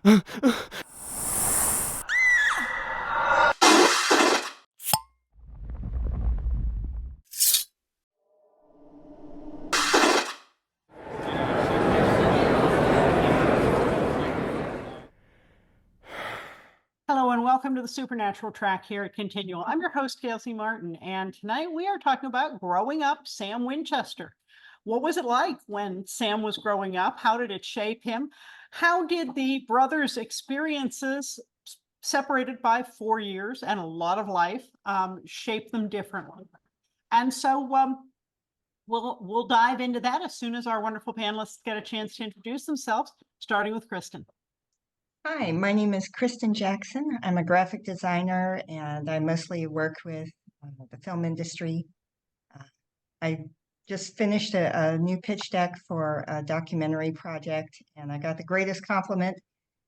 Hello and welcome to the Supernatural Track here at Continual. I'm your host, Gail Z. Martin, and tonight we are talking about growing up Sam Winchester. What was it like when Sam was growing up? How did it shape him? How did the brothers' experiences, separated by 4 years and a lot of life, shape them differently? And so we'll dive into that as soon as our wonderful panelists get a chance to introduce themselves, starting with Kristin. Hi, my name is Kristin Jackson. I'm a graphic designer and I mostly work with the film industry. I just finished a new pitch deck for a documentary project and I got the greatest compliment.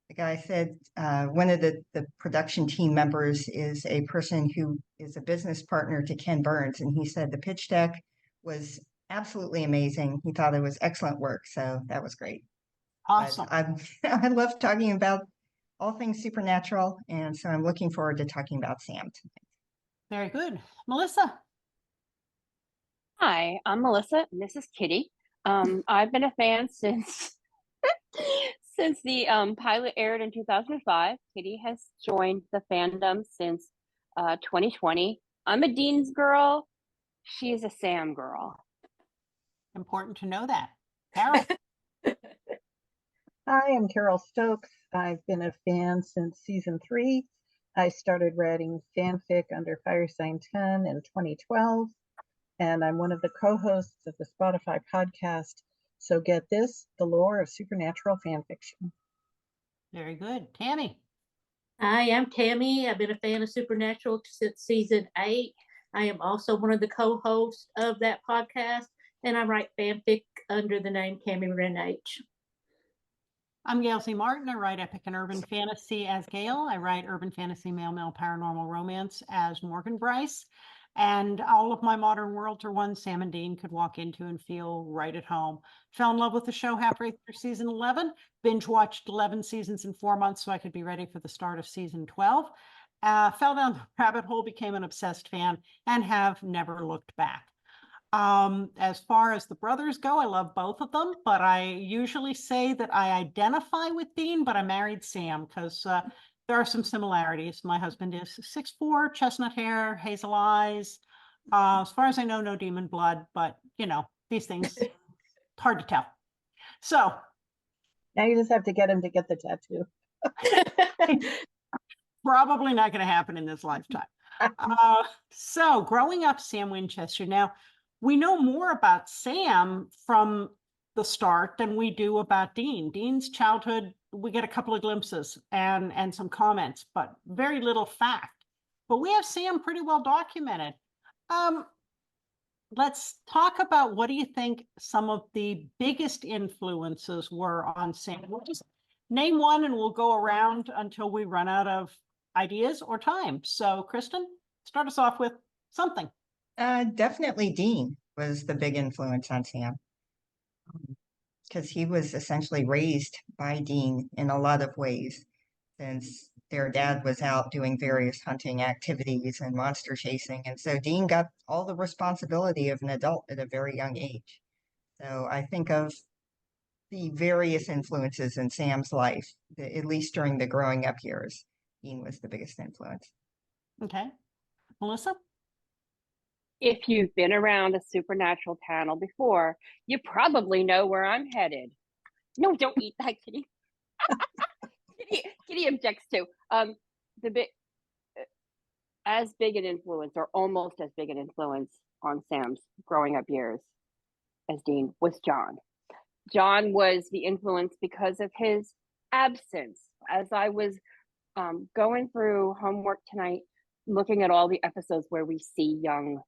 The guy said one of the production team members is a person who is a business partner to Ken Burns, and he said the pitch deck was absolutely amazing. He thought it was excellent work, so that was great. Awesome. I love talking about all things supernatural, and so I'm looking forward to talking about Sam tonight. Very good. Melissa. Hi, I'm Melissa, and this is Kitty. I've been a fan since the pilot aired in 2005. Kitty has joined the fandom since 2020. I'm a Dean's girl. She's a Sam girl. Important to know that. Carole. Hi, I'm Carole Stokes. I've been a fan since season 3. I started writing fanfic under Fire Sign 10 in 2012, and I'm one of the co-hosts of the Spotify podcast, So Get This, the Lore of Supernatural Fanfiction. Very good. Tammy. Hi, I'm Tammy. I've been a fan of Supernatural since season 8. I am also one of the co-hosts of that podcast, and I write fanfic under the name Tammy Wren H. I'm Gail Z. Martin. I write epic and urban fantasy as Gail. I write urban fantasy, male paranormal romance as Morgan Bryce. And all of my modern worlds are ones Sam and Dean could walk into and feel right at home. Fell in love with the show halfway through season 11. Binge watched 11 seasons in 4 months so I could be ready for the start of season 12. Fell down the rabbit hole, became an obsessed fan, and have never looked back. As far as the brothers go, I love both of them, but I usually say that I identify with Dean, but I married Sam because there are some similarities. My husband is 6'4", chestnut hair, hazel eyes. As far as I know, no demon blood, but you know, these things, hard to tell. So now you just have to get him to get the tattoo. Probably not going to happen in this lifetime. So growing up Sam Winchester. Now, we know more about Sam from the start than we do about Dean. Dean's childhood, we get a couple of glimpses and some comments, but very little fact. But we have Sam pretty well documented. Let's talk about what do you think some of the biggest influences were on Sam? We'll just name one and we'll go around until we run out of ideas or time. So Kristin, start us off with something. Definitely Dean was the big influence on Sam because he was essentially raised by Dean in a lot of ways, since their dad was out doing various hunting activities and monster chasing. And so Dean got all the responsibility of an adult at a very young age. So I think of the various influences in Sam's life, at least during the growing up years, Dean was the biggest influence. Okay. Melissa? If you've been around a Supernatural panel before, you probably know where I'm headed. No, don't eat that, Kitty. Kitty objects too. As big an influence, or almost as big an influence on Sam's growing up years as Dean was John. John was the influence because of his absence. As I was going through homework tonight, looking at all the episodes where we see young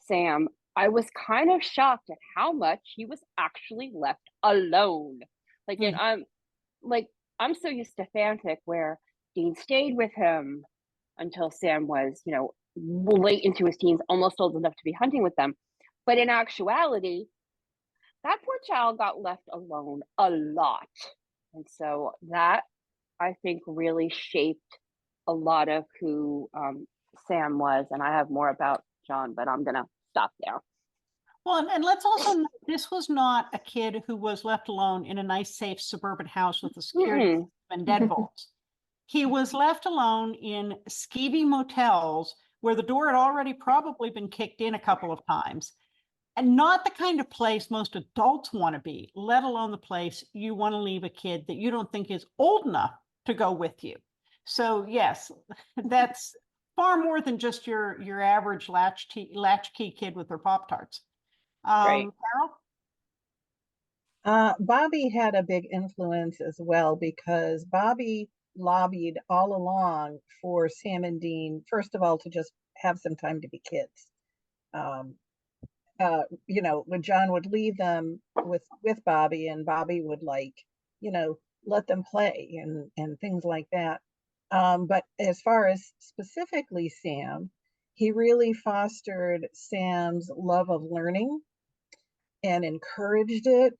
Sam, I was kind of shocked at how much he was actually left alone. And I'm so used to fanfic where Dean stayed with him until Sam was, late into his teens, almost old enough to be hunting with them. But in actuality, that poor child got left alone a lot. And so that I think really shaped a lot of who Sam was. And I have more about John, but I'm going to stop there. Well, and let's also note, this was not a kid who was left alone in a nice, safe suburban house with a security system and deadbolts. He was left alone in skeevy motels where the door had already probably been kicked in a couple of times, and not the kind of place most adults want to be, let alone the place you want to leave a kid that you don't think is old enough to go with you. So yes, that's far more than just your average latchkey kid with their Pop-Tarts. Right. Carole? Bobby had a big influence as well, because Bobby lobbied all along for Sam and Dean, first of all, to just have some time to be kids. You know, when John would leave them with Bobby, and Bobby would, like, you know, let them play and things like that. But as far as specifically Sam, he really fostered Sam's love of learning and encouraged it.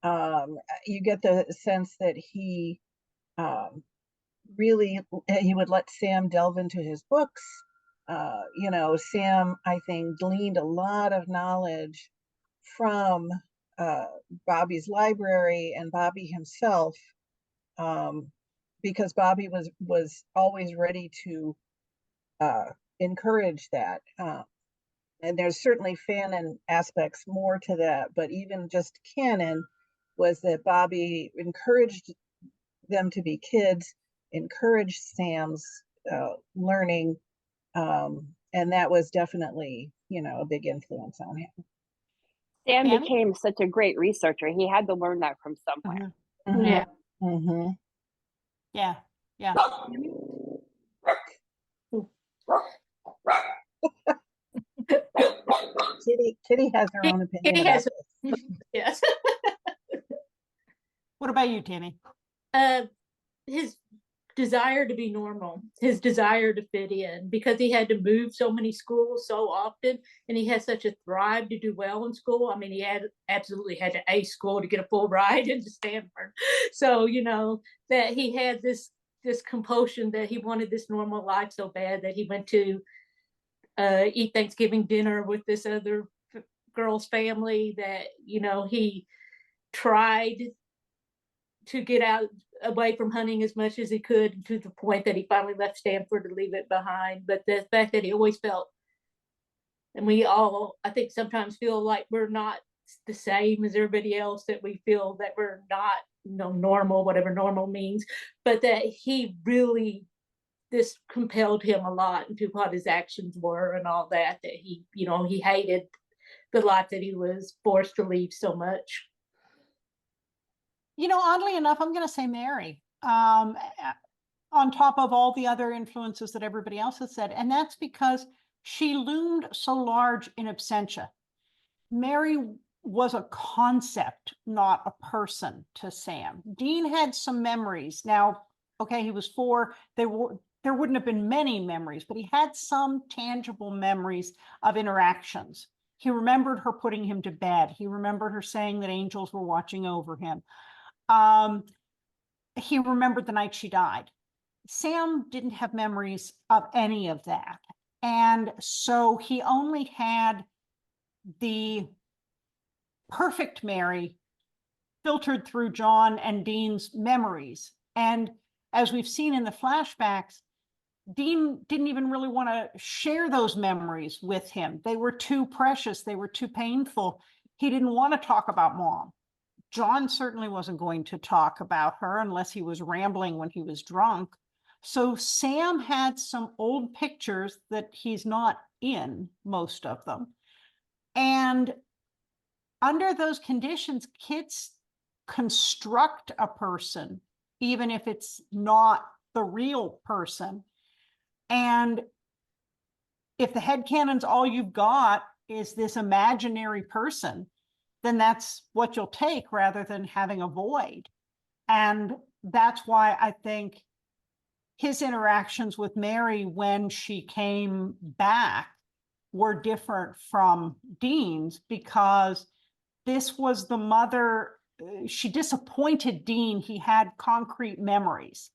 You get the sense that he really, he would let Sam delve into his books. You know, Sam, I think, gleaned a lot of knowledge from Bobby's library and Bobby himself, because Bobby was always ready to encourage that. And there's certainly fanon aspects more to that, but even just canon was that Bobby encouraged them to be kids, encouraged Sam's learning, and that was definitely, you know, a big influence on him. Sam Tammy? became such a great researcher. He had to learn that from somewhere. Yeah. Mm-hmm. Yeah, yeah. Kitty has her own opinion Kitty about has, this. yes. What about you, Tammy? His desire to be normal, his desire to fit in, because he had to move so many schools so often, and he had such a drive to do well in school. I mean, he had absolutely had to ace school to get a full ride into Stanford. So, you know, that he had this compulsion that he wanted this normal life so bad that he went to eat Thanksgiving dinner with this other girl's family, that, you know, he tried to get out away from hunting as much as he could, to the point that he finally left Stanford to leave it behind. But the fact that he always felt, and we all, I think, sometimes feel like we're not the same as everybody else, that we feel that we're not, you know, normal, whatever normal means, but that he really, this compelled him a lot into what his actions were and all that, that he, you know, he hated the life that he was forced to leave so much. You know, oddly enough, I'm going to say Mary, on top of all the other influences that everybody else has said. And that's because she loomed so large in absentia. Mary was a concept, not a person to Sam. Dean had some memories. Now, okay, he was 4. There wouldn't have been many memories, but he had some tangible memories of interactions. He remembered her putting him to bed. He remembered her saying that angels were watching over him. He remembered the night she died. Sam didn't have memories of any of that. And so he only had the perfect Mary filtered through John and Dean's memories. And as we've seen in the flashbacks, Dean didn't even really want to share those memories with him. They were too precious. They were too painful. He didn't want to talk about Mom. John certainly wasn't going to talk about her unless he was rambling when he was drunk. So Sam had some old pictures that he's not in, most of them. And under those conditions, kids construct a person, even if it's not the real person. And if the headcanon's all you've got is this imaginary person, then that's what you'll take rather than having a void. And that's why I think his interactions with Mary when she came back were different from Dean's, because this was the mother. She disappointed Dean. He had concrete memories,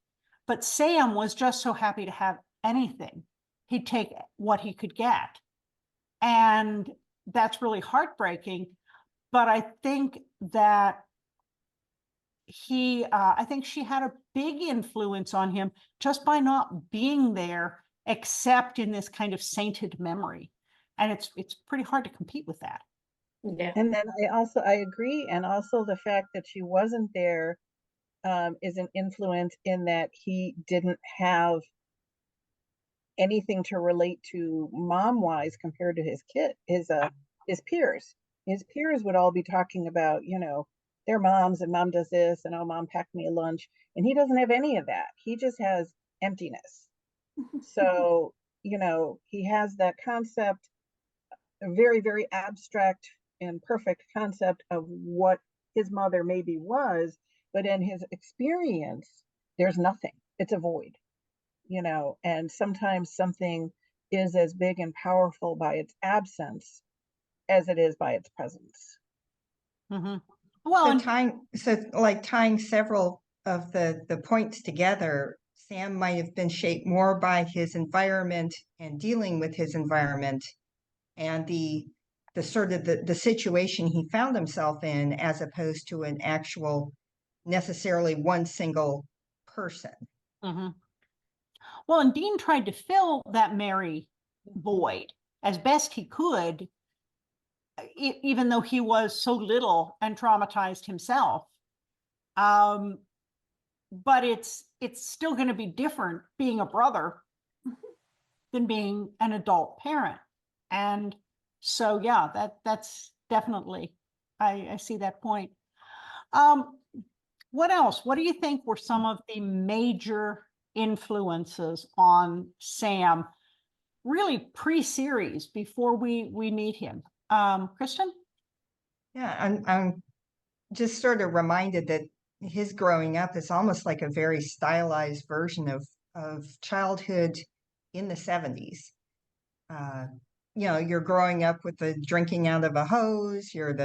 But Sam was just so happy to have anything. He'd take what he could get. And that's really heartbreaking. But I think that I think she had a big influence on him just by not being there, except in this kind of sainted memory. And it's pretty hard to compete with that. Yeah. And then I agree. And also the fact that she wasn't there is an influence in that he didn't have anything to relate to mom-wise compared to his peers. His peers would all be talking about, their moms, and mom does this, and oh, mom packed me a lunch. And he doesn't have any of that. He just has emptiness. So, he has that concept, a very, very abstract and perfect concept of what his mother maybe was, but in his experience, there's nothing. It's a void, and sometimes something is as big and powerful by its absence as it is by its presence. Mm-hmm. Well, tying several of the points together, Sam might have been shaped more by his environment and dealing with his environment and the sort of the situation he found himself in, as opposed to an actual necessarily one single person. mm-hmm. Well, and Dean tried to fill that Mary void as best he could, even though he was so little and traumatized himself. But it's still going to be different being a brother than being an adult parent. And so, yeah, that's definitely, I see that point. What else? What do you think were some of the major influences on Sam, really pre-series, before we meet him? Kristin? Yeah, I'm just sort of reminded that his growing up is almost like a very stylized version of childhood in the 70s. You're growing up with the drinking out of a hose. You're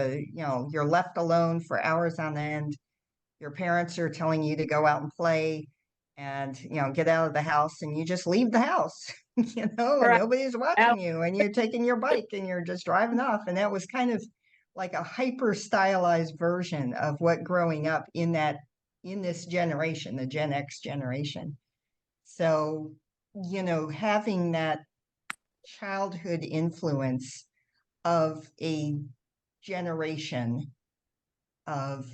left alone for hours on end. Your parents are telling you to go out and play and, get out of the house, and you just leave the house, and nobody's watching you, and you're taking your bike and you're just driving off. And that was kind of like a hyper stylized version of what growing up in this generation, the Gen X generation. So, having that childhood influence of a generation of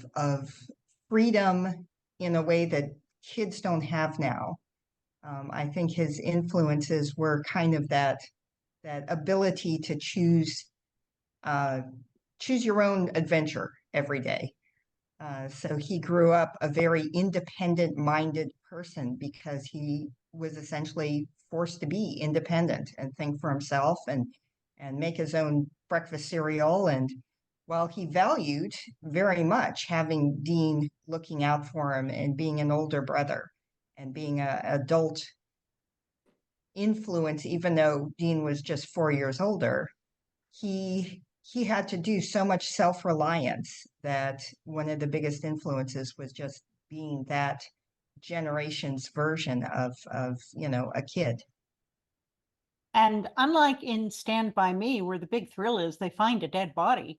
freedom in a way that kids don't have now. I think his influences were kind of that ability to choose your own adventure every day. So he grew up a very independent-minded person because he was essentially forced to be independent and think for himself and make his own breakfast cereal. And while he valued very much having Dean looking out for him and being an older brother and being an adult influence, even though Dean was just 4 years older, he had to do so much self-reliance that one of the biggest influences was just being that generation's version of a kid. And unlike in Stand By Me, where the big thrill is they find a dead body,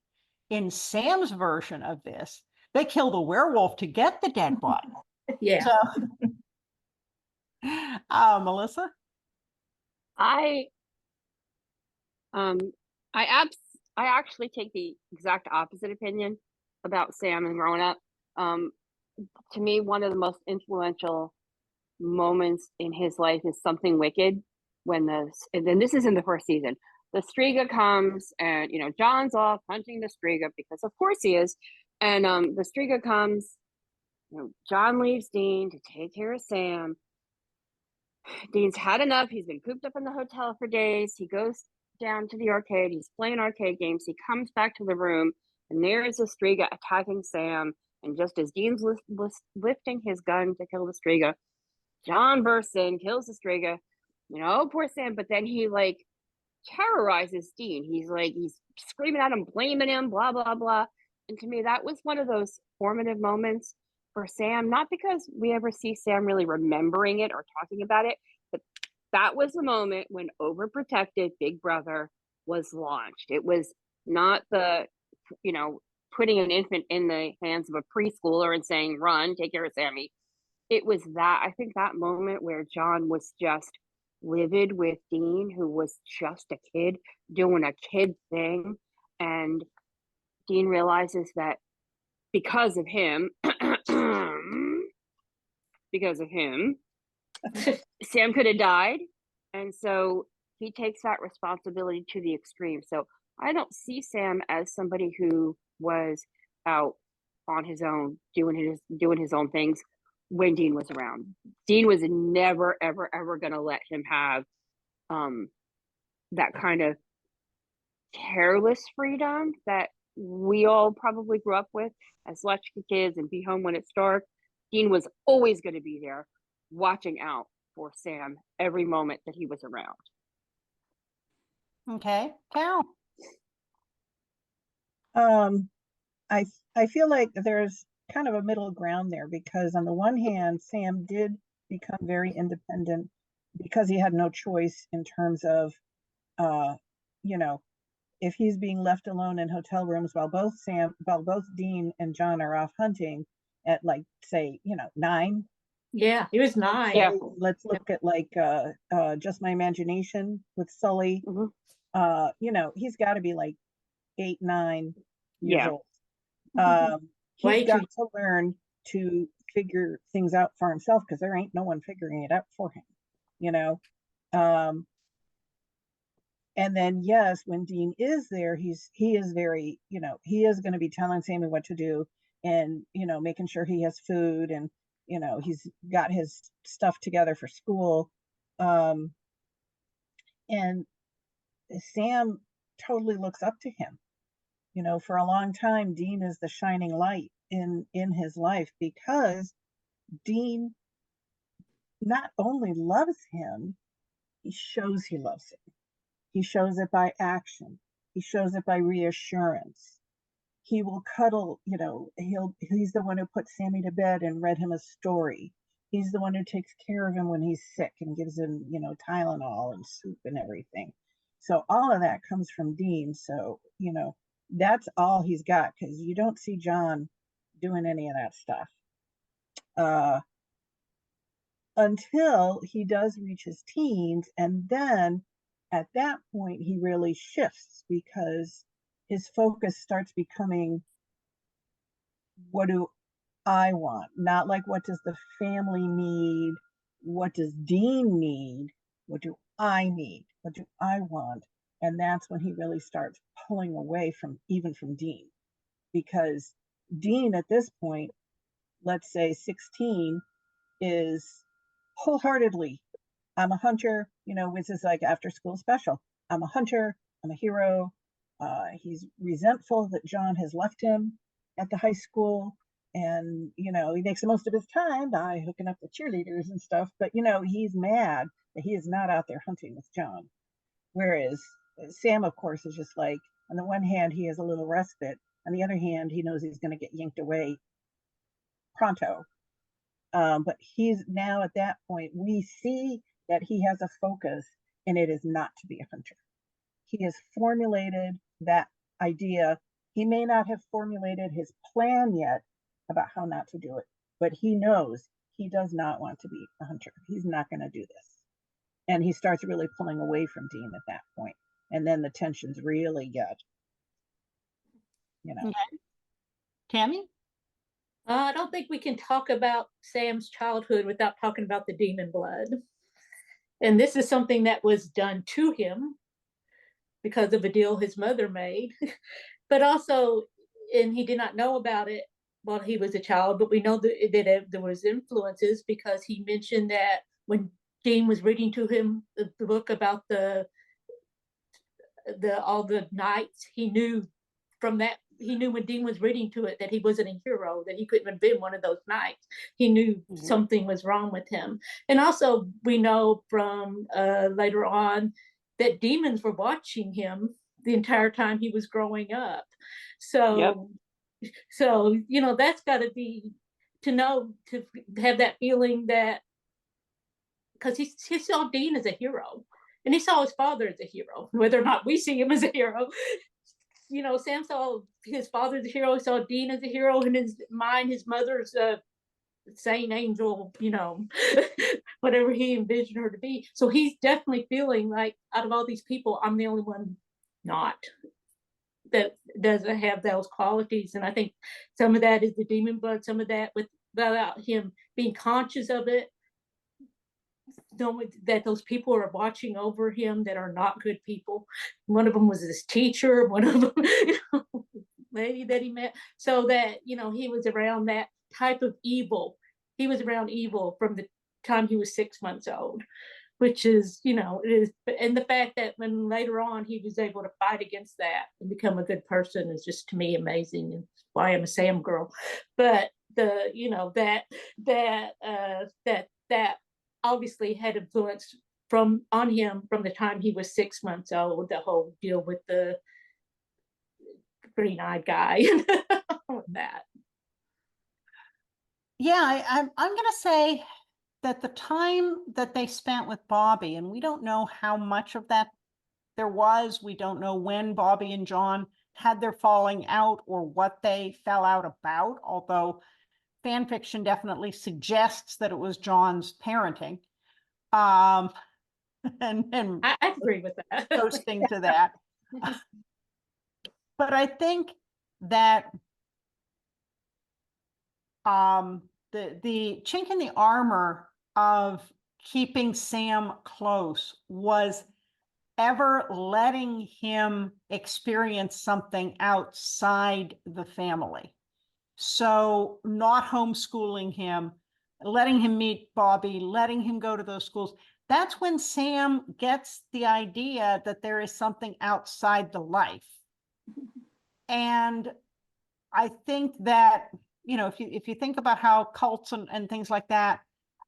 in Sam's version of this, they kill the werewolf to get the dead body. Yeah. So, Melissa? I actually take the exact opposite opinion about Sam and growing up. To me, one of the most influential moments in his life is Something Wicked, and then this is in the first season. The Striga comes, and John's off hunting the Striga because of course he is, and the Striga comes. John leaves Dean to take care of Sam. Dean's had enough. He's been cooped up in the hotel for days. He goes down to the arcade. He's playing arcade games. He comes back to the room, and there is a Striga attacking Sam. And just as Dean's lifting his gun to kill the Striga, John bursts in, kills the Striga. Poor Sam. But then he terrorizes Dean. He's screaming at him, blaming him, blah blah blah. And to me, that was one of those formative moments for Sam, not because we ever see Sam really remembering it or talking about it, but that was the moment when overprotected Big Brother was launched. It was not the, putting an infant in the hands of a preschooler and saying, run, take care of Sammy. It was that, I think that moment where John was just livid with Dean, who was just a kid doing a kid thing. And Dean realizes that because of him, Sam could have died. And so he takes that responsibility to the extreme. So I don't see Sam as somebody who was out on his own, doing his own things when Dean was around. Dean was never, ever, ever going to let him have that kind of careless freedom that we all probably grew up with as latchkey kids and be home when it's dark. Dean was always going to be there watching out for Sam every moment that he was around. Okay, Carol. I feel like there's kind of a middle ground there, because on the one hand, Sam did become very independent because he had no choice in terms of, if he's being left alone in hotel rooms while both Dean and John are off hunting at, like, say, 9. Yeah, he was 9. Yeah. Let's look at, like, Just My Imagination with Sully. Mm-hmm. He's got to be like 8, 9 years Yeah. old. Way He's got too- to learn to figure things out for himself, because there ain't no one figuring it out for him. And then, yes, when Dean is there, he is very, he is going to be telling Sammy what to do, and making sure he has food, and he's got his stuff together for school. And Sam totally looks up to him. For a long time, Dean is the shining light in his life, because Dean not only loves him, he shows he loves him. He shows it by action. He shows it by reassurance. He will cuddle, he's the one who puts Sammy to bed and read him a story. He's the one who takes care of him when he's sick and gives him, Tylenol and soup and everything. So all of that comes from Dean. So, that's all he's got, because you don't see John doing any of that stuff. Until he does reach his teens, and then at that point he really shifts, because his focus starts becoming, what do I want? Not like, what does the family need? What does Dean need? What do I need? What do I want? And that's when he really starts pulling away from Dean, because Dean at this point, let's say 16, is wholeheartedly, I'm a hunter, which is like after school special. I'm a hunter, I'm a hero. He's resentful that John has left him at the high school, and he makes the most of his time by hooking up with cheerleaders and stuff, but he's mad that he is not out there hunting with John. Whereas Sam, of course, is just like, on the one hand, he has a little respite, on the other hand, he knows he's going to get yanked away pronto. But he's now at that point, we see that he has a focus, and it is not to be a hunter. He has formulated that idea. He may not have formulated his plan yet about how not to do it, but he knows he does not want to be a hunter. He's not going to do this. And he starts really pulling away from Dean at that point. And then the tensions really get, Okay. Tammy? I don't think we can talk about Sam's childhood without talking about the demon blood. And this is something that was done to him because of a deal his mother made. But also, and he did not know about it while he was a child, but we know that there was influences, because he mentioned that when Dean was reading to him the book about all the knights, he knew from that, he knew when Dean was reading to it that he wasn't a hero, that he couldn't have been one of those knights. He knew something was wrong with him. And also we know from later on that demons were watching him the entire time he was growing up. So, Yep. so that's got to be to know, to have that feeling that, because he saw Dean as a hero, and he saw his father as a hero, whether or not we see him as a hero. You know, Sam saw his father as a hero, he saw Dean as a hero, in his mind, his mother's a saint angel, you know, whatever he envisioned her to be. So he's definitely feeling like, out of all these people, I'm the only one not, that doesn't have those qualities. And I think some of that is the demon blood, some of that without him being conscious of it, knowing that those people are watching over him that are not good people. One of them was his teacher, one of them, you know, lady that he met. So that, you know, he was around that type of evil. He was around evil from the time he was 6 months old, which is, you know, it is. And the fact that when later on he was able to fight against that and become a good person is just, to me, amazing. And why I'm a Sam girl. But the, you know, that obviously had influence on him from the time he was 6 months old, the whole deal with the green-eyed guy and that. Yeah, I'm going to say that the time that they spent with Bobby, and we don't know how much of that there was, we don't know when Bobby and John had their falling out or what they fell out about, although fan fiction definitely suggests that it was John's parenting. And I agree with that. posting to that. But I think that the chink in the armor of keeping Sam close was ever letting him experience something outside the family. So not homeschooling him, letting him meet Bobby, letting him go to those schools. That's when Sam gets the idea that there is something outside the life. And I think that, you know, if you think about how cults and things like that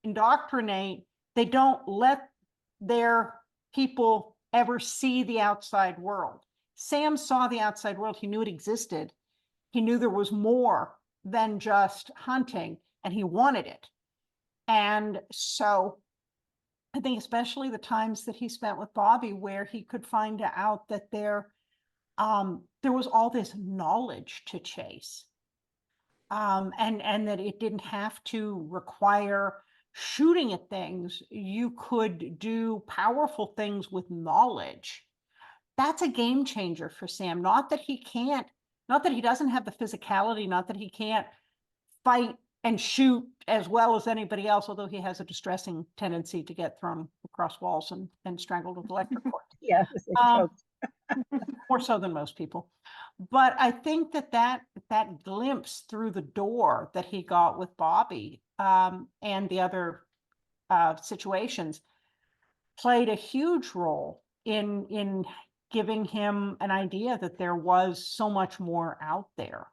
indoctrinate, they don't let their people ever see the outside world. Sam saw the outside world. He knew it existed. He knew there was more than just hunting, and he wanted it. And so I think especially the times that he spent with Bobby, where he could find out that there was all this knowledge to chase. And that it didn't have to require shooting at things. You could do powerful things with knowledge. That's a game changer for Sam. Not that he doesn't have the physicality, not that he can't fight and shoot as well as anybody else, although he has a distressing tendency to get thrown across walls and strangled with electric cord. Yeah, More so than most people. But I think that glimpse through the door that he got with Bobby and the other situations played a huge role in giving him an idea that there was so much more out there.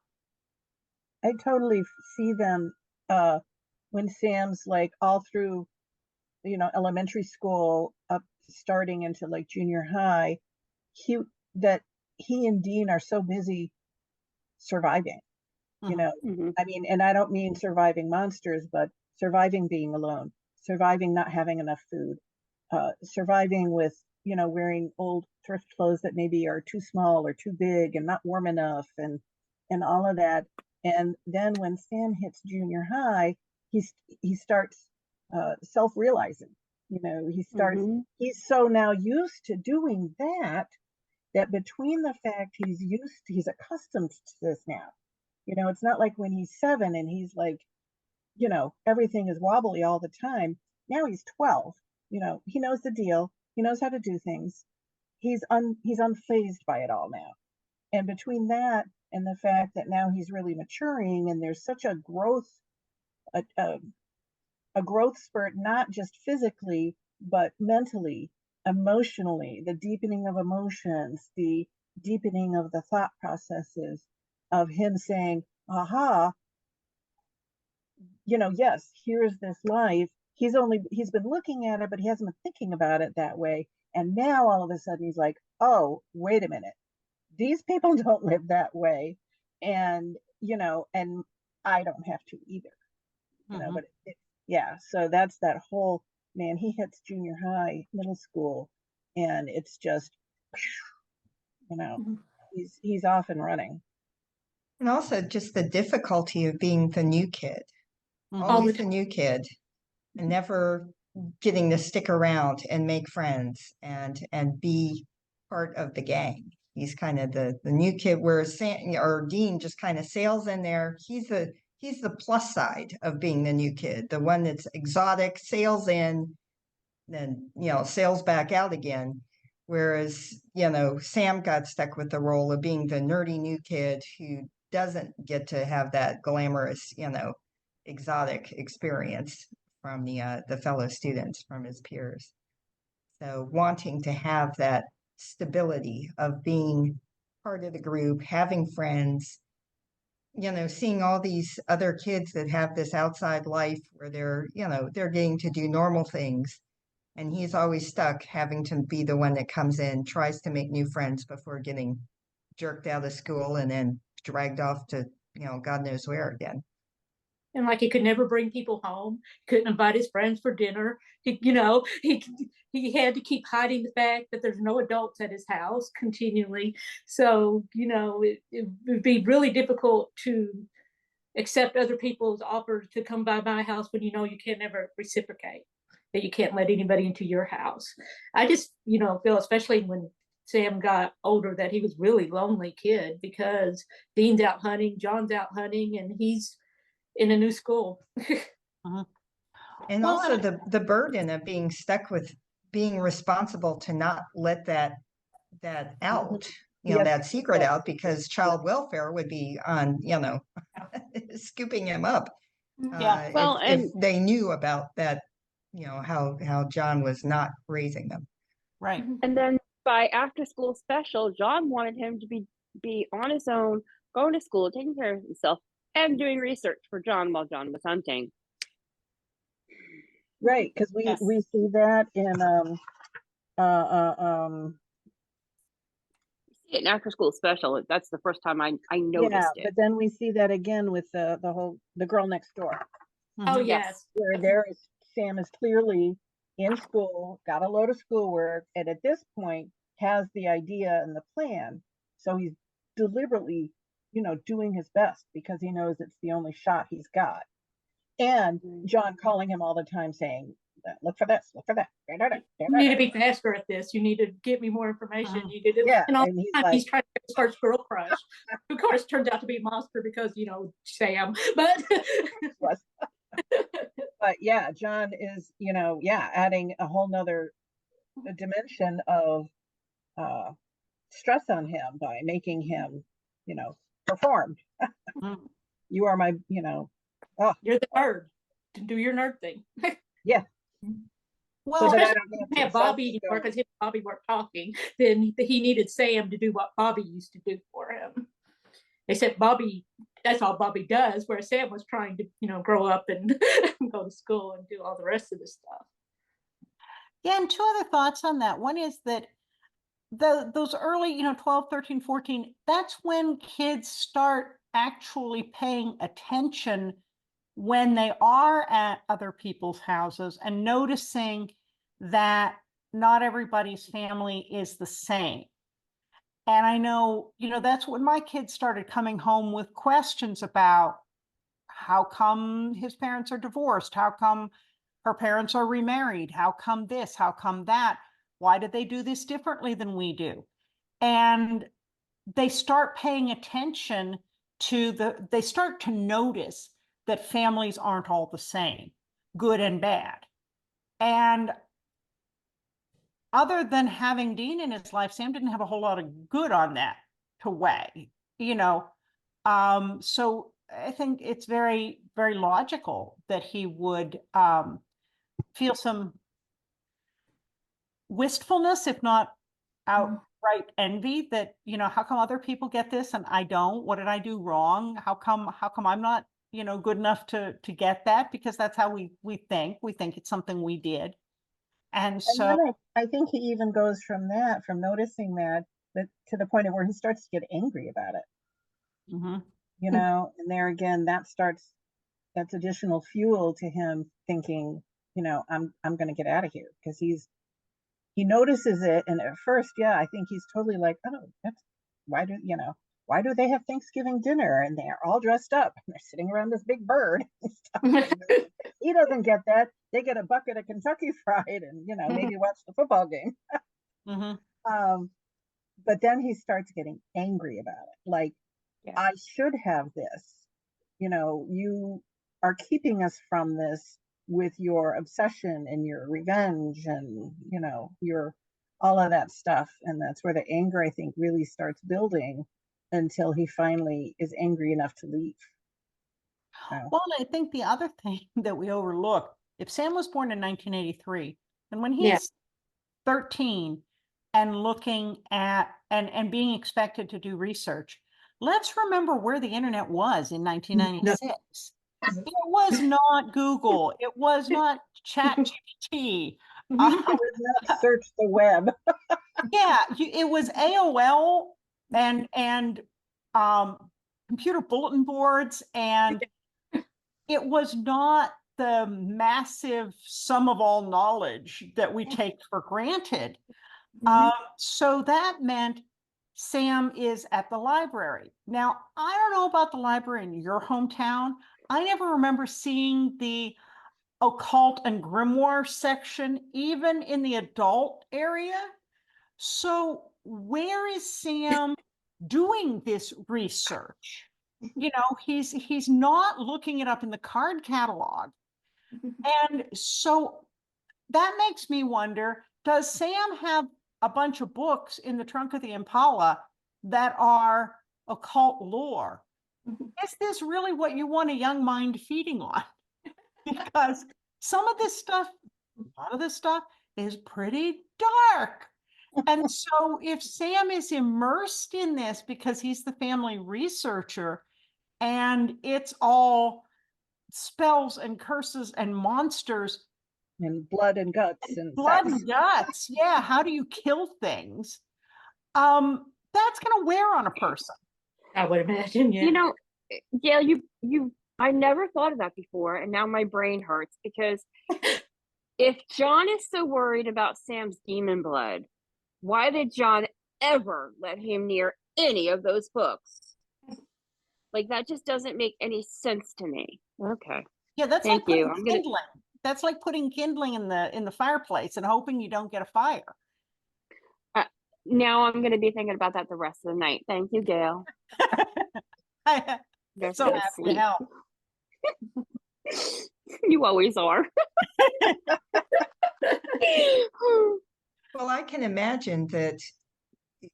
I totally see them when Sam's like all through, you know, elementary school up starting into like junior high, he and Dean are so busy surviving, you know. I mean, and I don't mean surviving monsters, but surviving being alone, surviving not having enough food, surviving with, you know, wearing old thrift clothes that maybe are too small or too big and not warm enough, and all of that. And then when Sam hits junior high, he starts self-realizing, you know, he's so now used to doing that between the fact he's accustomed to this now, you know, it's not like when he's 7 and he's like, you know, everything is wobbly all the time. Now he's 12, you know, he knows the deal, he knows how to do things, he's unfazed by it all now. And between that and the fact that now he's really maturing, and there's such a growth spurt, not just physically, but mentally, emotionally, the deepening of emotions, the deepening of the thought processes of him saying, aha, you know, yes, here's this life. He's been looking at it, but he hasn't been thinking about it that way. And now all of a sudden he's like, oh, wait a minute. These people don't live that way. And, you know, and I don't have to either. you know, Mhm. but yeah, so that's that whole, man, he hits junior high, middle school, and it's just, you know, Mhm. he's off and running. And also just the difficulty of being the new kid, Mhm. All the always the new kid, and never getting to stick around and make friends and be part of the gang. He's kind of the new kid, whereas or Dean just kind of sails in there. He's the plus side of being the new kid, the one that's exotic, sails in, then sails back out again. Whereas Sam got stuck with the role of being the nerdy new kid who doesn't get to have that glamorous, exotic experience from the fellow students, from his peers. So wanting to have that stability of being part of the group, having friends, seeing all these other kids that have this outside life where they're getting to do normal things. And he's always stuck having to be the one that comes in, tries to make new friends before getting jerked out of school and then dragged off to, God knows where again. And like he could never bring people home, couldn't invite his friends for dinner. He had to keep hiding the fact that there's no adults at his house continually. So it would be really difficult to accept other people's offers to come by my house when you can never reciprocate, that you can't let anybody into your house. I just feel, especially when Sam got older, that he was really lonely kid because Dean's out hunting, John's out hunting, and he's in a new school. Mhm. And Well, also the burden of being stuck with being responsible to not let that out, Yes. that secret out, because child welfare would be on, scooping him up. Yeah. Well, if they knew about that, how John was not raising them. Right. and then by after school special, John wanted him to be on his own, going to school, taking care of himself, and doing research for John while John was hunting. Right, because Yes. we see that in An after school special. That's the first time I yeah, noticed but it. then we see that again with the girl next door, Oh Mhm. yes. where there is Sam is clearly in school, got a load of schoolwork, and at this point has the idea and the plan. So he's deliberately, doing his best because he knows it's the only shot he's got. And John calling him all the time saying, look for this, look for that. You need to be faster at this. You need to give me more information. Mhm. You need to, Yeah, and all and the he's time like, he's trying to get his first girl crush. Of course, turns out to be a monster because Sam. But but yeah, John is, adding a whole nother dimension of stress on him by making him, perform. Mhm. You are my, oh, you're the nerd. Do your nerd thing. yeah. Well, So that I Especially don't have if to have Bobby anymore, because him and Bobby weren't talking. Then he needed Sam to do what Bobby used to do for him. Except Bobby, that's all Bobby does, where Sam was trying to, grow up and go to school and do all the rest of the stuff. yeah, and two other thoughts on that. One is that those early, 12, 13, 14, that's when kids start actually paying attention when they are at other people's houses and noticing that not everybody's family is the same. And I know, that's when my kids started coming home with questions about how come his parents are divorced? How come her parents are remarried? How come this? How come that? Why did they do this differently than we do? And they start paying attention they start to notice that families aren't all the same, good and bad. And other than having Dean in his life, Sam didn't have a whole lot of good on that to weigh, So I think it's very, very logical that he would feel some wistfulness, if not outright envy, that, how come other people get this and I don't? What did I do wrong? How come I'm not, good enough to get that? Because that's how we think. We think it's something we did. And And so then I think he even goes from noticing that to the point of where he starts to get angry about it, mhm. and there again, that starts that's additional fuel to him thinking, I'm going to get out of here, because he notices it. And at first, yeah, I think he's totally like, oh, that's why do they have Thanksgiving dinner and they're all dressed up and they're sitting around this big bird and stuff. He doesn't get that. They get a bucket of Kentucky Fried and, maybe watch the football game. But then he starts getting angry about it. Like, Yeah. I should have this. You are keeping us from this with your obsession and your revenge and, your all of that stuff. And that's where the anger, I think, really starts building until he finally is angry enough to leave. Well, I think the other thing that we overlook, if Sam was born in 1983, and when he's 13 and looking at and being expected to do research, let's remember where the internet was in 1996. It was not Google. It was not ChatGPT. Search the web. Yeah, it was AOL and computer bulletin boards, and it was not the massive sum of all knowledge that we take for granted. So that meant Sam is at the library. Now, I don't know about the library in your hometown. I never remember seeing the occult and grimoire section, even in the adult area. So where is Sam doing this research? He's not looking it up in the card catalog. And so that makes me wonder, does Sam have a bunch of books in the trunk of the Impala that are occult lore? Is this really what you want a young mind feeding on? Because some of this stuff, a lot of this stuff is pretty dark. And so if Sam is immersed in this because he's the family researcher and it's all spells and curses and monsters and blood and guts and blood sex. and guts, yeah, how do you kill things? That's going to wear on a person. I would imagine, yeah. Gail, I never thought of that before, and now my brain hurts, because if John is so worried about Sam's demon blood, why did John ever let him near any of those books? Like, that just doesn't make any sense to me. Okay. Yeah, that's Thank like you. putting kindling. That's like putting kindling in the fireplace and hoping you don't get a fire. Now I'm going to be thinking about that the rest of the night. Thank you, Gail. I'm so happy to help. You always are. Well, I can imagine that,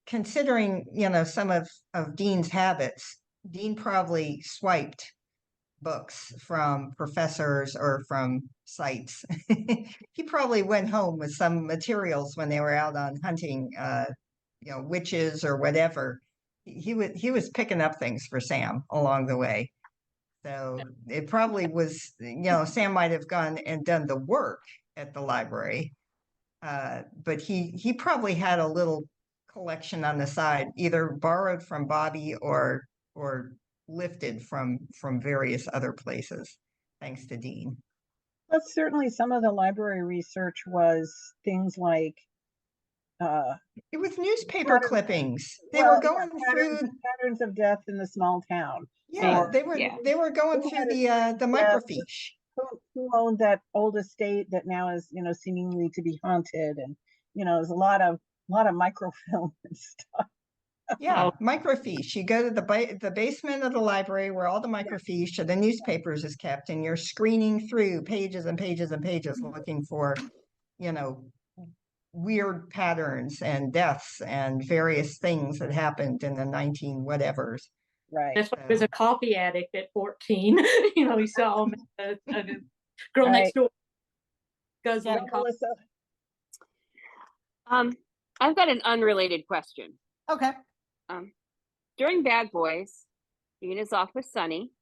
considering, some of Dean's habits, Dean probably swiped books from professors or from sites. He probably went home with some materials when they were out on hunting, witches or whatever. He was picking up things for Sam along the way. So it probably was, Sam might have gone and done the work at the library, but he probably had a little collection on the side, either borrowed from Bobby or lifted from various other places, thanks to Dean. But certainly some of the library research was things like it was newspaper clippings. They were going through patterns of death in the small town. Yeah, they were going through the microfiche. Who owned that old estate that now is, seemingly to be haunted, and there's a lot of microfilm and stuff. Yeah, microfiche. You go to the basement of the library where all the microfiche of the newspapers is kept, and you're screening through pages and pages and pages looking for, weird patterns and deaths and various things that happened in the 19 whatevers. Right. That's why he was a coffee addict at 14. He saw a girl next door guzzling coffee. I've got an unrelated question. Okay. During Bad Boys, Dean is off with Sonny.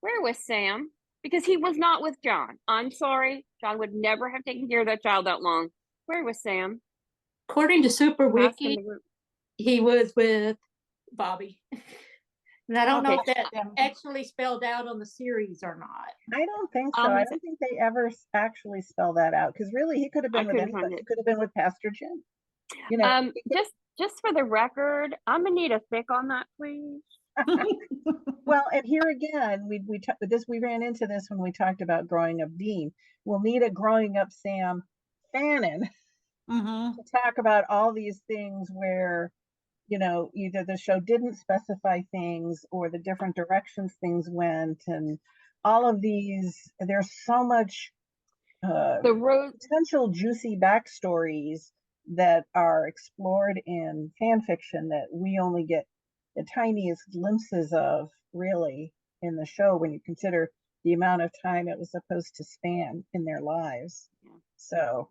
Where was Sam? Because he was not with John. I'm sorry. John would never have taken care of that child that long. Where was Sam? According to Super Wiki, he was with Bobby. And I don't know Okay, if that Sam. actually spelled out on the series or not. I don't think so. I don't think they ever actually spell that out, because really he could have I been with couldn't find anybody. He it. could have been with Pastor Jim. You know, Just for the record, I'm gonna need a thick on that, please. well, and here again, we ran into this when we talked about growing up Dean. We'll need a growing up Sam Fannin Mhm. to talk about all these things where, you know, either the show didn't specify things or the different directions things went, and all of these. There's so much The road, potential juicy backstories that are explored in fan fiction that we only get the tiniest glimpses of, really, in the show when you consider the amount of time it was supposed to span in their lives. Yeah. So,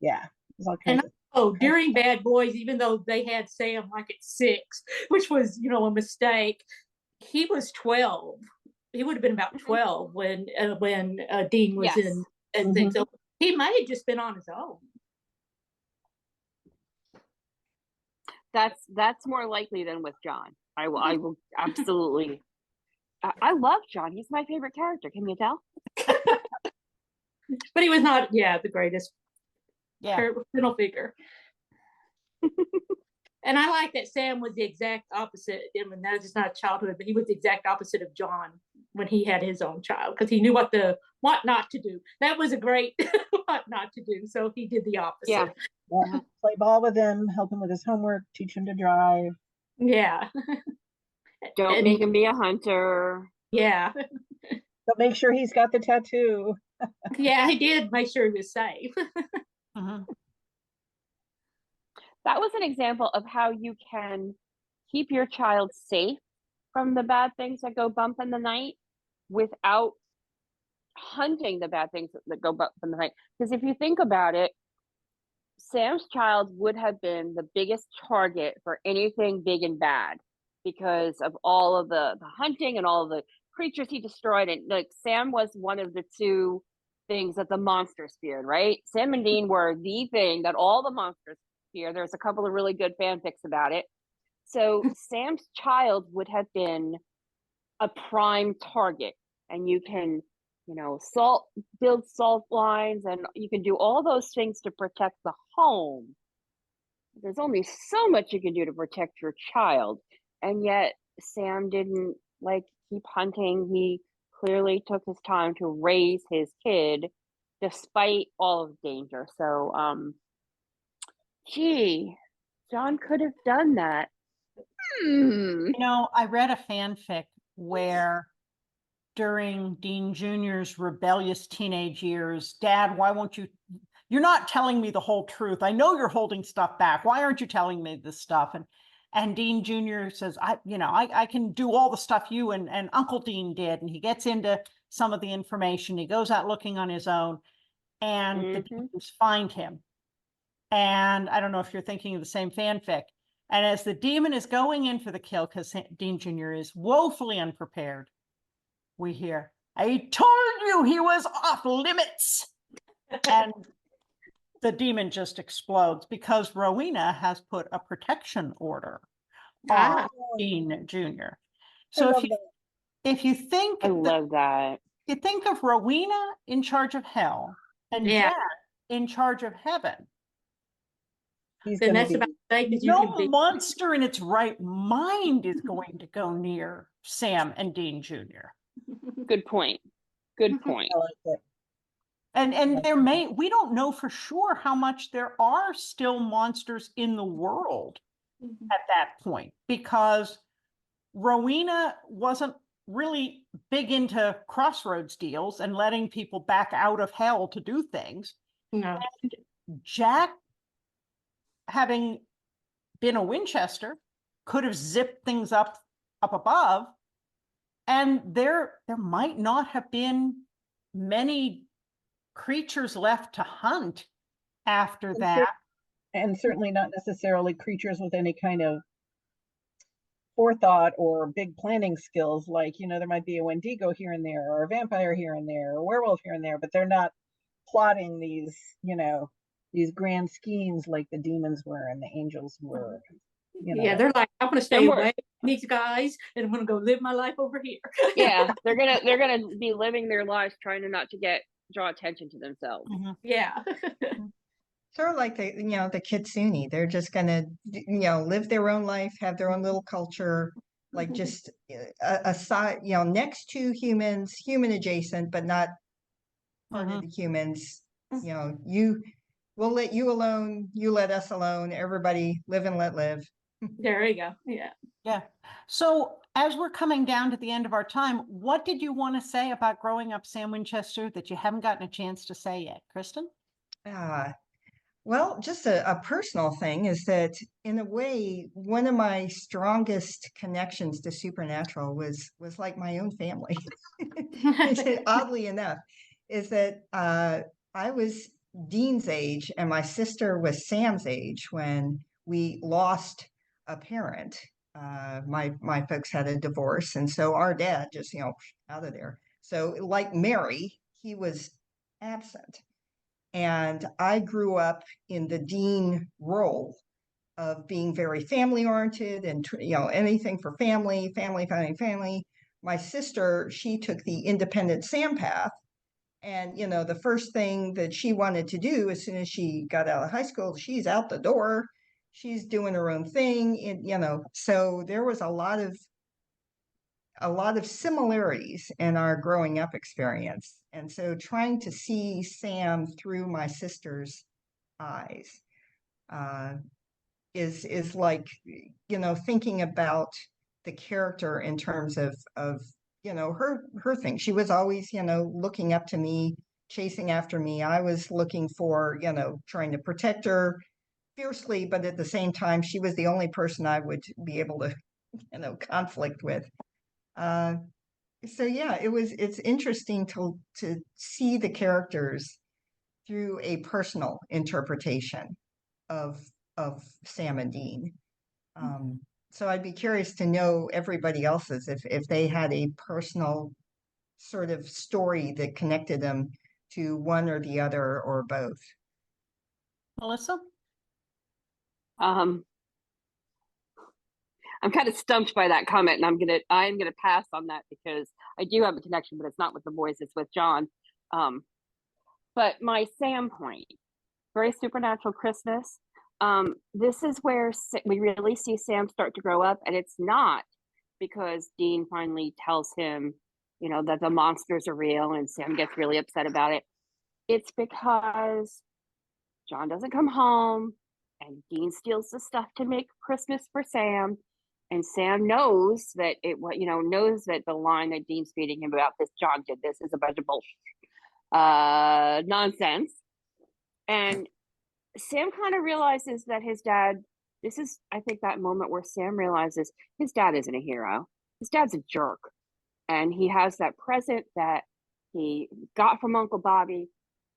yeah, there's all And kinds of. during Bad Boys, even though they had Sam like at 6, which was, you know, a mistake, he was 12. He would have been about 12 when Dean was yes. in things. So he may have just been on his own. That's more likely than with John. I will absolutely. I love John. He's my favorite character. Can you tell? But he was not, the greatest parental figure. And I like that Sam was the exact opposite. I mean, that is not childhood, but he was the exact opposite of John when he had his own child, because he knew what not to do. That was a great what not to do. So he did the opposite. Yeah. Play ball with him, help him with his homework, teach him to drive. Yeah. Don't make him be a hunter. Yeah. But make sure he's got the tattoo. Yeah, he did make sure he was safe. That was an example of how you can keep your child safe from the bad things that go bump in the night without hunting the bad things that go bump in the night. Because if you think about it, Sam's child would have been the biggest target for anything big and bad because of all of the hunting and all of the creatures he destroyed. And like Sam was one of the 2 things that the monsters feared, right? Sam and Dean were the thing that all the monsters fear. There's a couple of really good fanfics about it. So Sam's child would have been a prime target, and you can, you know, build salt lines, and you can do all those things to protect the home. There's only so much you can do to protect your child, and yet Sam didn't keep hunting. He clearly took his time to raise his kid despite all of the danger. So John could have done that. You know, I read a fanfic where during Dean Jr.'s rebellious teenage years, Dad, why won't you're not telling me the whole truth. I know you're holding stuff back. Why aren't you telling me this stuff? And Dean Jr. says, I can do all the stuff you and Uncle Dean did. And he gets into some of the information. He goes out looking on his own, and the demons find him. And I don't know if you're thinking of the same fanfic. And as the demon is going in for the kill, because Dean Jr. is woefully unprepared, we hear, I told you he was off limits. And the demon just explodes because Rowena has put a protection order on Dean Jr. So if you think I love that. You think of Rowena in charge of hell and Jack in charge of heaven. Then that's about as safe as you can No be. monster in its right mind is going to go near Sam and Dean Jr. Good point. Good point. I like it. And we don't know for sure how much there are still monsters in the world at that point, because Rowena wasn't really big into crossroads deals and letting people back out of hell to do things. No. And Jack, having been a Winchester, could have zipped things up above, and there might not have been many creatures left to hunt after that. And certainly not necessarily creatures with any kind of forethought or big planning skills. Like, there might be a Wendigo here and there, or a vampire here and there, or a werewolf here and there, but they're not plotting these, these grand schemes like the demons were and the angels were. Yeah, they're like, I'm going to stay away. these guys, and I'm gonna go live my life over here. Yeah, they're gonna be living their lives trying to not to draw attention to themselves. Yeah. Sort of like the kitsune. They're just gonna, live their own life, have their own little culture, like just aside, next to humans, human adjacent, but not part of the humans. We'll let you alone, you let us alone, everybody live and let live. There you go. Yeah. Yeah. So as we're coming down to the end of our time, what did you want to say about growing up Sam Winchester that you haven't gotten a chance to say yet, Kristin? Well, just a personal thing is that, in a way, one of my strongest connections to supernatural was like my own family. Oddly enough, is that I was Dean's age and my sister was Sam's age when we lost a parent. My folks had a divorce, and so our dad just out of there. So like Mary, he was absent. And I grew up in the Dean role of being very family oriented and, anything for family. My sister, she took the independent Sam path. And, the first thing that she wanted to do as soon as she got out of high school, she's out the door. She's doing her own thing. And, so there was a lot of similarities in our growing up experience. And so trying to see Sam through my sister's eyes is like, thinking about the character in terms of her thing. She was always, looking up to me, chasing after me. I was looking for, trying to protect her fiercely, but at the same time, she was the only person I would be able to, conflict with. So yeah, it's interesting to see the characters through a personal interpretation of Sam and Dean. So I'd be curious to know everybody else's if they had a personal sort of story that connected them to one or the other or both. Melissa? I'm kind of stumped by that comment, and I'm gonna pass on that because I do have a connection, but it's not with the boys, it's with John. But my Sam point, very supernatural Christmas. This is where we really see Sam start to grow up, and it's not because Dean finally tells him, that the monsters are real, and Sam gets really upset about it. It's because John doesn't come home, and Dean steals the stuff to make Christmas for Sam. And Sam knows that knows that the line that Dean's feeding him about this John did this is a bunch of bullshit, nonsense. And Sam kind of realizes that his dad, this is, I think, that moment where Sam realizes his dad isn't a hero. His dad's a jerk. And he has that present that he got from Uncle Bobby.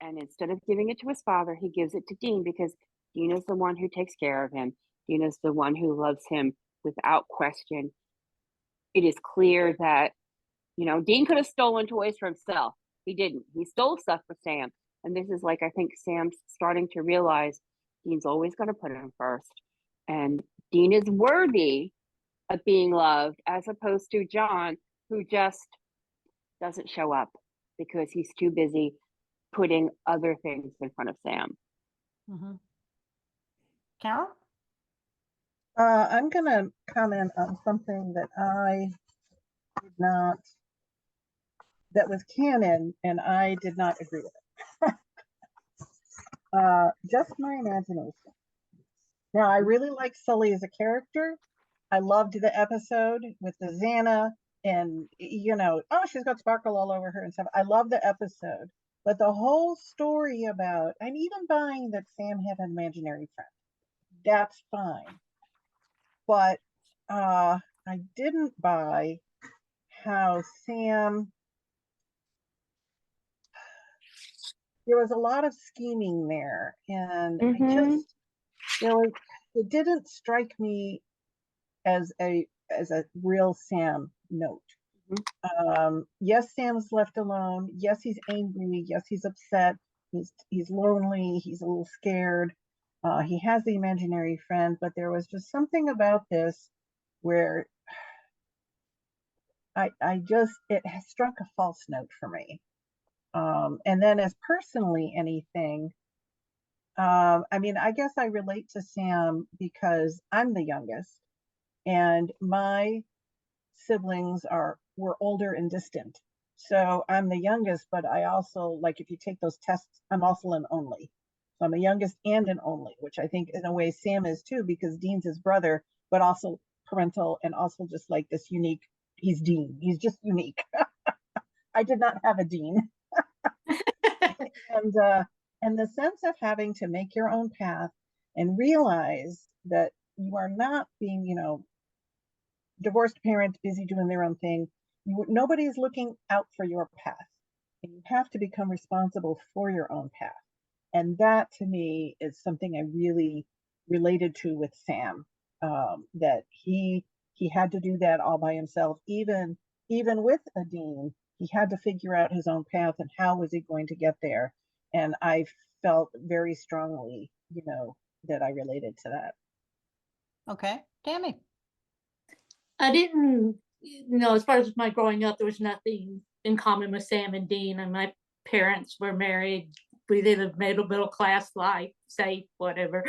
And instead of giving it to his father, he gives it to Dean because Dean is the one who takes care of him. Dean is the one who loves him without question. It is clear that, Dean could have stolen toys for himself. He didn't. He stole stuff for Sam. And this is like, I think Sam's starting to realize Dean's always going to put him first. And Dean is worthy of being loved as opposed to John, who just doesn't show up because he's too busy putting other things in front of Sam. Carole? I'm going to comment on something that I did not, that was canon, and I did not agree with it. Just my imagination. Now, I really like Sully as a character. I loved the episode with the Xana and, she's got sparkle all over her and stuff. I love the episode. But the whole story about, I'm even buying that Sam had an imaginary friend. That's fine. But I didn't buy how Sam, there was a lot of scheming there. And it didn't strike me as a real Sam note. Yes, Sam's left alone. Yes, he's angry. Yes, he's upset. He's lonely. He's a little scared. He has the imaginary friend, but there was just something about this where I just, it has struck a false note for me. And then as personally anything, I mean, I guess I relate to Sam because I'm the youngest and my siblings were older and distant. So I'm the youngest, but I also, like, if you take those tests, I'm also an only. So I'm a youngest and an only, which I think in a way Sam is too, because Dean's his brother, but also parental and also just like this unique, he's Dean. He's just unique. I did not have a Dean. and and the sense of having to make your own path and realize that you are not being, divorced parents busy doing their own thing. Nobody's looking out for your path. And you have to become responsible for your own path. And that to me is something I really related to with Sam. That he had to do that all by himself, even with a dean. He had to figure out his own path and how was he going to get there. And I felt very strongly, that I related to that. Okay, Tammy. I didn't, as far as my growing up, there was nothing in common with Sam and Dean, and my parents were married. We lived middle class life, safe, whatever.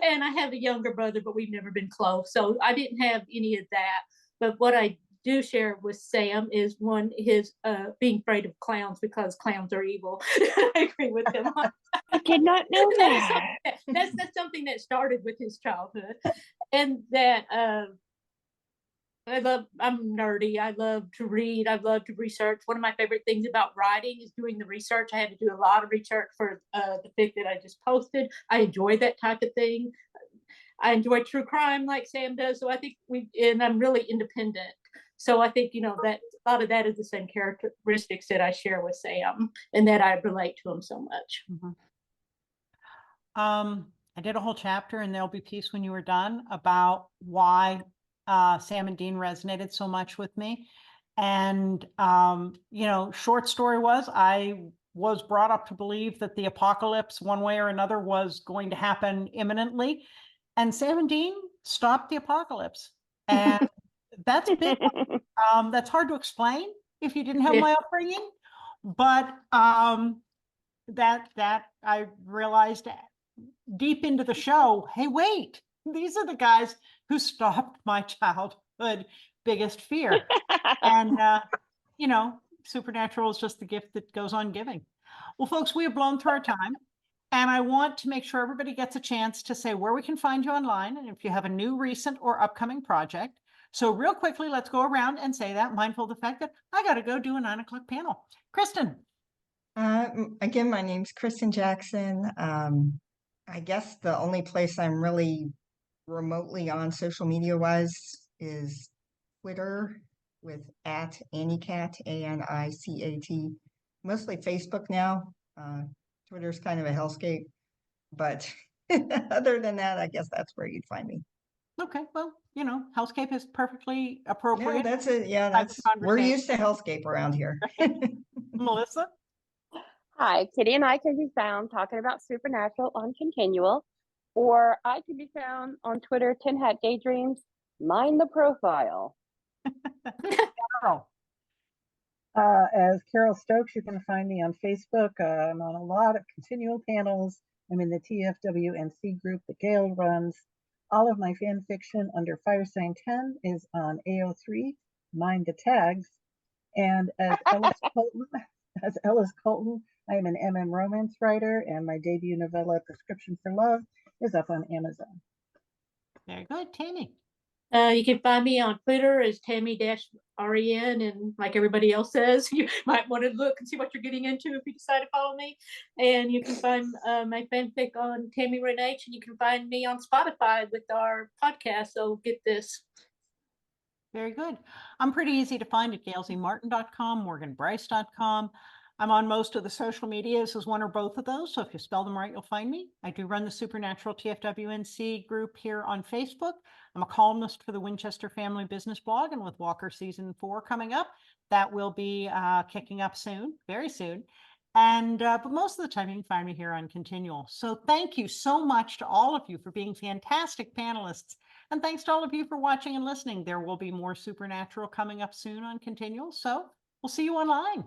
And I have a younger brother, but we've never been close. So I didn't have any of that. But what I do share with Sam is his being afraid of clowns because clowns are evil. I agree with him. I did not know that. That's something that started with his childhood. And that I'm nerdy. I love to read. I love to research. One of my favorite things about writing is doing the research. I had to do a lot of research for the fic that I just posted. I enjoy that type of thing. I enjoy true crime like Sam does. So I think and I'm really independent. So I think, that a lot of that is the same characteristics that I share with Sam and that I relate to him so much. Mm-hmm. I did a whole chapter in There'll Be Peace When You Were Done about why Sam and Dean resonated so much with me. And, short story was I was brought up to believe that the apocalypse one way or another was going to happen imminently. And Sam and Dean stopped the apocalypse. And that's a big one. That's hard to explain if you didn't have my upbringing. But that I realized deep into the show, hey, wait, these are the guys who stopped my childhood biggest fear. And, supernatural is just the gift that goes on giving. Well, folks, we have blown through our time. And I want to make sure everybody gets a chance to say where we can find you online and if you have a new, recent, or upcoming project. So real quickly, let's go around and say that, mindful of the fact that I got to go do a 9 o'clock panel. Kristin. Again, my name's Kristin Jackson. I guess the only place I'm really remotely on social media wise is Twitter with @AniCat, ANICAT. Mostly Facebook now. Twitter's kind of a hellscape, but other than that, I guess that's where you'd find me. Okay, well, hellscape is perfectly appropriate. Yeah, that's it. Yeah, we're used to hellscape around here. Melissa? Hi, Kitty and I can be found talking about Supernatural on Continual, or I can be found on Twitter, Tin Hat Daydreams. Mind the profile. Carole. As Carole Stokes, you can find me on Facebook. I'm on a lot of continual panels. I'm in the TFWNC group that Gail runs. All of my fan fiction under Firesign 10 is on AO3, Mind the Tags. And as Ellis Colton, I am an MM romance writer, and my debut novella, Prescription for Love, is up on Amazon. Very good. Tammy. You can find me on Twitter as Tammy-REN, and like everybody else says, you might want to look and see what you're getting into if you decide to follow me. And you can find my fanfic on Tammy Ren H, and you can find me on Spotify with our podcast. So get this. Very good. I'm pretty easy to find at gailzmartin.com, morganbryce.com. I'm on most of the social medias as one or both of those. So if you spell them right, you'll find me. I do run the Supernatural TFWNC group here on Facebook. I'm a columnist for the Winchester Family Business Blog, and with Walker Season 4 coming up, that will be kicking up soon, very soon. And but most of the time you can find me here on Continual. So thank you so much to all of you for being fantastic panelists And thanks to all of you for watching and listening. There will be more Supernatural coming up soon on Continual, so we'll see you online.